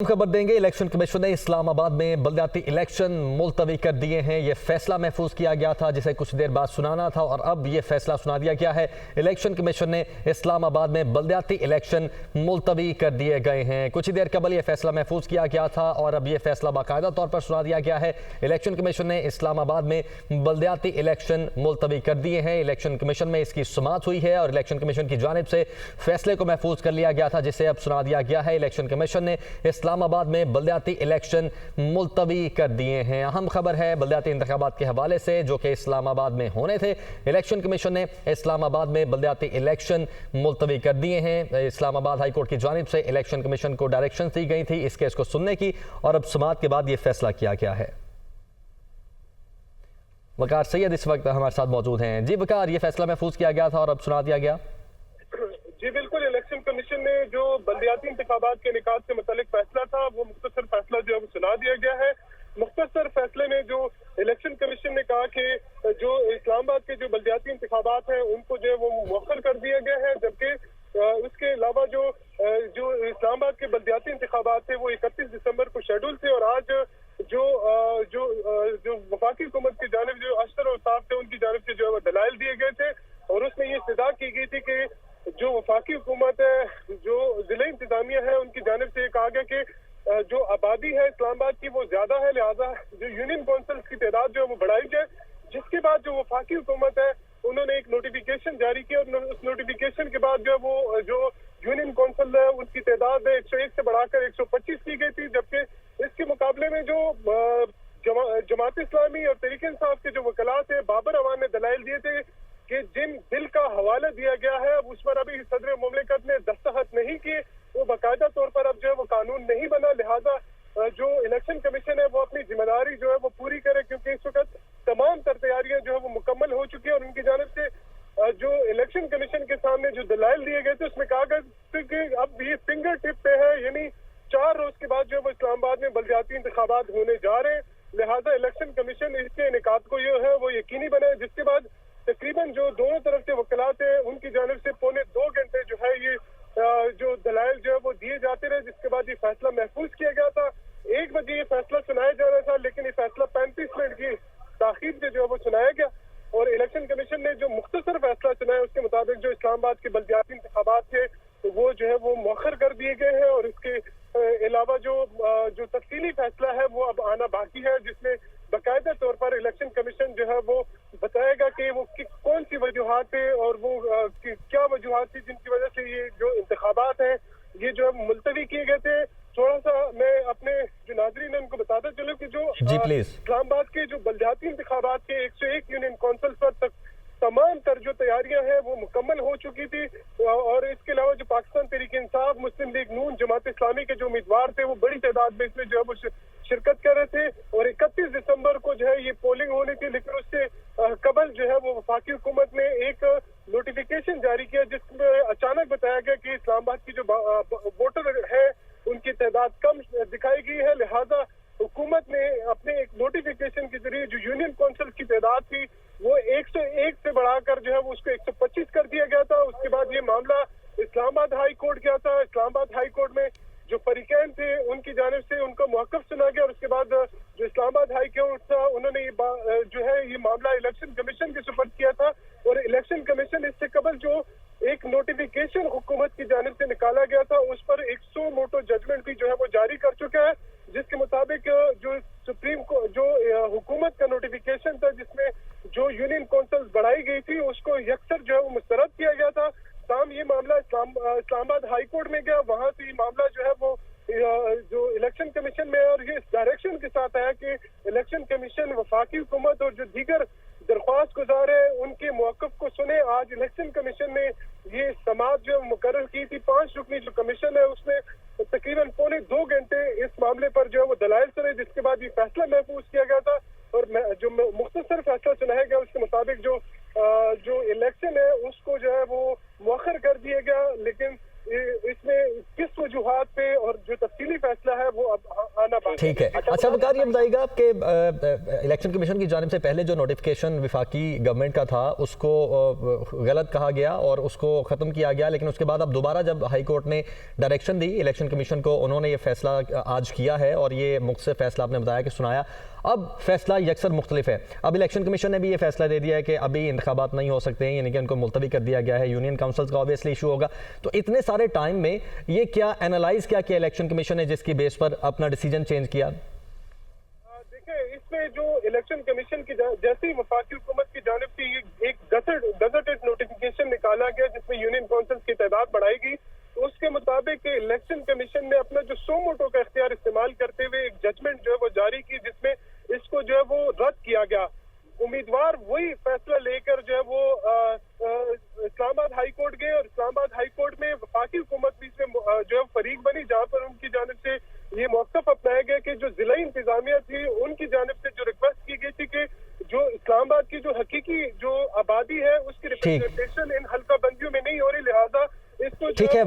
खबर देंगे। Election commission ने इस्लामाबाद में बलदियाती इलेक्शन मुलतवी कर दिए हैं। यह फैसला महफूज किया गया था जिसे कुछ देर बाद सुनाना था और अब यह फैसला सुना दिया गया है। इलेक्शन कमीशन ने इस्लामाबाद में बलदियाती इलेक्शन मुलतवी कर दिए गए हैं। कुछ ही देर कबल यह फैसला महफूज किया गया था और अब यह फैसला बाकायदा तौर पर सुना दिया गया है। इलेक्शन कमीशन ने इस्लामाबाद में बलदियाती इलेक्शन मुलतवी कर दिए हैं। इलेक्शन कमीशन में इसकी सुमात हुई है और इलेक्शन कमीशन की जानिब से फैसले को महफूज कर लिया गया था जिसे अब सुना दिया गया है। इलेक्शन कमीशन ने इस्लामाबाद में बलदियाती इलेक्शन मुलतवी कर दिए हैं। अहम खबर है बलदियाती इंतखाबात के हवाले से जो कि इस्लामाबाद में होने थे। इलेक्शन कमीशन ने इस्लामाबाद में बलदियाती इलेक्शन मुलतवी कर दिए हैं। इस्लामाबाद हाई कोर्ट की जानिब से इलेक्शन कमीशन को डायरेक्शन दी गई थी इस केस को सुनने की और अब सुमात के बाद यह फैसला किया गया है। वकार सैयद इस वक्त हमारे साथ मौजूद हैं। जी वकार, यह फैसला महफूज किया गया था और अब सुना दिया गया। जी बिल्कुल, इलेक्शन कमीशन ने जो बलदियाती इंतखाबात के निकात से मुतालिक फैसला था वो मुख्तसर फैसला जो है वो सुना दिया गया है। मुख्तसर फैसले में जो इलेक्शन कमीशन ने कहा कि जो इस्लामाबाद के जो बलदियाती इंतखाबात हैं उनको जो है वो मुअख्खर कर दिया गया है, जबकि उसके अलावा जो इस्लामाबाद के बलदियाती इंतखाबात थे वो 31 दिसंबर को शेड्यूल थे और आज जो वफाकी हुकूमत की जानिब जो अशर और साफ थे उनकी जानिब से जो है दलाइल दिए गए थे और उसमें ये इस्तदा की गई थी कि जो वफाकी हुकूमत है, जो जिले इंतजामिया है, उनकी जानिब से कहा गया कि जो आबादी है इस्लामाबाद की वो ज्यादा है, लिहाजा जो यूनियन काउंसिल्स की तादाद जो है वो बढ़ाई जाए। जिसके बाद जो वफाकी हुकूमत है उन्होंने एक नोटिफिकेशन जारी किया और उस नोटिफिकेशन के बाद जो है वो जो यूनियन काउंसिल है उनकी तादाद 101 से बढ़ाकर 125 की गई थी, जबकि इसके मुकाबले में जो जमात इस्लामी और तहरीक इंसाफ के जो वकला थे, बाबर अवान ने दलाइल दिए थे कि जिन बिल का हवाला दिया गया है उस पर अभी सदर मुमलिकत ने दस्तखत नहीं किए, वो बाकायदा तौर पर अब जो है वो कानून नहीं बना। लिहाजा जो इलेक्शन कमीशन है वो अपनी जिम्मेदारी जो है वो पूरी करे, क्योंकि इस वक्त तमाम तर तैयारियां जो है वो मुकम्मल हो चुकी है और उनकी जानिब से जो इलेक्शन कमीशन के सामने जो दलाइल दिए गए थे उसमें कहा गया कि अब ये फिंगर टिप पे है, यानी 4 रोज के बाद जो है वो इस्लामाबाद में बलदियाती इंतखाबात होने जा रहे हैं। लिहाजा इलेक्शन कमीशन इसके इनेकाद को जो है वो यकीनी बनाए, जिसके बाद तकरीबन जो दोनों तरफ से वकलात हैं उनकी जानिब से 2.25 घंटे जो है ये जो दलाइल जो है वो दिए जाते रहे, जिसके बाद ये फैसला महफूज किया गया था। 1 बजे ये फैसला सुनाया जा रहा था, लेकिन ये फैसला 35 मिनट की ताखीर से जो है वो सुनाया गया और इलेक्शन कमीशन ने जो मुख्तसर फैसला सुनाया उसके मुताबिक जो इस्लामाबाद के बलदियाती इंतखाबात थे तो वो जो है वो मुअख्खर कर दिए गए हैं और इसके अलावा जो तफसीली फैसला है वो अब आना बाकी है, जिसमें बाकायदा तौर पर इलेक्शन कमीशन जो है वो बताएगा कि वो कौन सी वजूहात थे और वो क्या वजूहात थी जिनकी वजह से ये जो इंतखाबात हैं ये जो है मुलतवी किए गए थे। थोड़ा सा मैं अपने जो नाजरीन है उनको बताता चलूं कि जो इस्लामाबाद के जो बलदियाती इंतखाबात के 101 यूनियन काउंसिल पर तक तमाम तर जो तैयारियां हैं वो मुकम्मल हो चुकी थी और इसके अलावा जो पाकिस्तान तहरीक इंसाफ, मुस्लिम लीग नून, जमात इस्लामी के जो उम्मीदवार थे वो बड़ी तादाद में इसमें जो है वो शिरकत कर रहे थे और 31 दिसंबर को जो है ये पोलिंग होनी थी, लेकिन उससे कबल जो है वो वफाकी हुकूमत ने एक नोटिफिकेशन जारी किया जिसमें अचानक बताया गया कि इस्लामाबाद की जो वोटर है उनकी तादाद कम दिखाई गई है। लिहाजा हुकूमत ने अपने एक नोटिफिकेशन के जरिए जो यूनियन काउंसिल की तादाद थी वो 101 से बढ़ाकर जो है वो उसको 125 कर दिया गया था। उसके बाद ये मामला इस्लामाबाद हाई कोर्ट गया था। इस्लामाबाद हाई कोर्ट में जो फरीकैन थे उनकी जानिब से उनका मौक़िफ़ सुना गया और उसके बाद जो इस्लामाबाद हाई कोर्ट था उन्होंने जो है ये मामला इलेक्शन कमीशन के सुपर्द किया था और इलेक्शन कमीशन इससे कबल जो एक नोटिफिकेशन हुकूमत की जानिब से निकाला गया था उस पर 100 मोटो जजमेंट भी जो है वो जारी कर चुका है, जिसके मुताबिक जो सुप्रीम को जो हुकूमत का नोटिफिकेशन था जिसमें जो यूनियन काउंसिल बढ़ाई गई थी उसको यकसर जो है वो मुस्तरद किया गया था। ताम ये मामला इस्लामाबाद हाई कोर्ट में गया, वहां से ये मामला जो है वो जो इलेक्शन कमीशन में और ये इस डायरेक्शन के साथ आया कि इलेक्शन कमीशन वफाकी हुकूमत और जो दीगर दरख्वास्त गुजार है उनके मौक़िफ़ को सुने। आज इलेक्शन कमीशन ने ये समाअत जो मुकर्रर की थी, 5 रुकनी जो कमीशन है उसने तकरीबन 2.25 घंटे इस मामले पर जो है वो दलाइल सुने, जिसके बाद ये फैसला महफूज किया गया था और जो मुख्तसर फैसला सुनाया गया उसके मुताबिक जो इलेक्शन है उसको जो है वो मुअख्खर कर दिया गया, लेकिन इसमें किस वजूहात पे और जो तफसीली फैसला है वो अब आना बाकी ठीक है। अच्छा वकार, ये बताइएगा कि इलेक्शन कमीशन की जानिब से पहले जो नोटिफिकेशन विफाकी गवर्नमेंट का था उसको गलत कहा गया और उसको ख़त्म किया गया, लेकिन उसके बाद अब दोबारा जब हाई कोर्ट ने डायरेक्शन दी इलेक्शन कमीशन को, उन्होंने ये फैसला आज किया है और ये मुख्तलिफ फैसला आपने बताया कि सुनाया। अब फैसला यकसर मुख्तलिफ है। अब इलेक्शन कमीशन ने भी ये फैसला दे दिया है कि अभी इंतखाबात नहीं हो सकते हैं, यानी कि उनको मुलतवी कर दिया गया है। यूनियन काउंसिल्स का ऑब्वियसली इशू होगा। तो इतने सारे टाइम में ये क्या एनालाइज क्या किया इलेक्शन कमीशन ने जिसकी बेस पर अपना डिसीजन चेंज किया? देखिए, इसमें जो इलेक्शन कमीशन की जैसे ही वफाकी हुकूमत की जानिब से एक गजटेड नोटिफिकेशन निकाला गया जिसमें यूनियन काउंसिल्स की तादाद बढ़ाएगी, तो उसके मुताबिक इलेक्शन कमीशन ने अपना जो सो मोटो का इख्तियार इस्तेमाल करते हुए एक जजमेंट जो है वो जारी की जिसमें इसको जो है वो रद्द किया गया। उम्मीदवार वही फैसला लेकर जो है वो इस्लामाबाद हाई कोर्ट गए और इस्लामाबाद हाई कोर्ट में वफाकी हुकूमत भी इसमें जो है फरीक बनी, जहां पर उनकी जानिब से ये मौक़िफ़ अपनाया गया कि जो जिला इंतजामिया थी उनकी जानिब से जो रिक्वेस्ट की गई थी कि जो इस्लामाबाद की जो हकीकी जो आबादी है उसकी रिप्रेजेंटेशन इन हल्का बंदियों में नहीं हो रही, लिहाजा इसको ठीक है।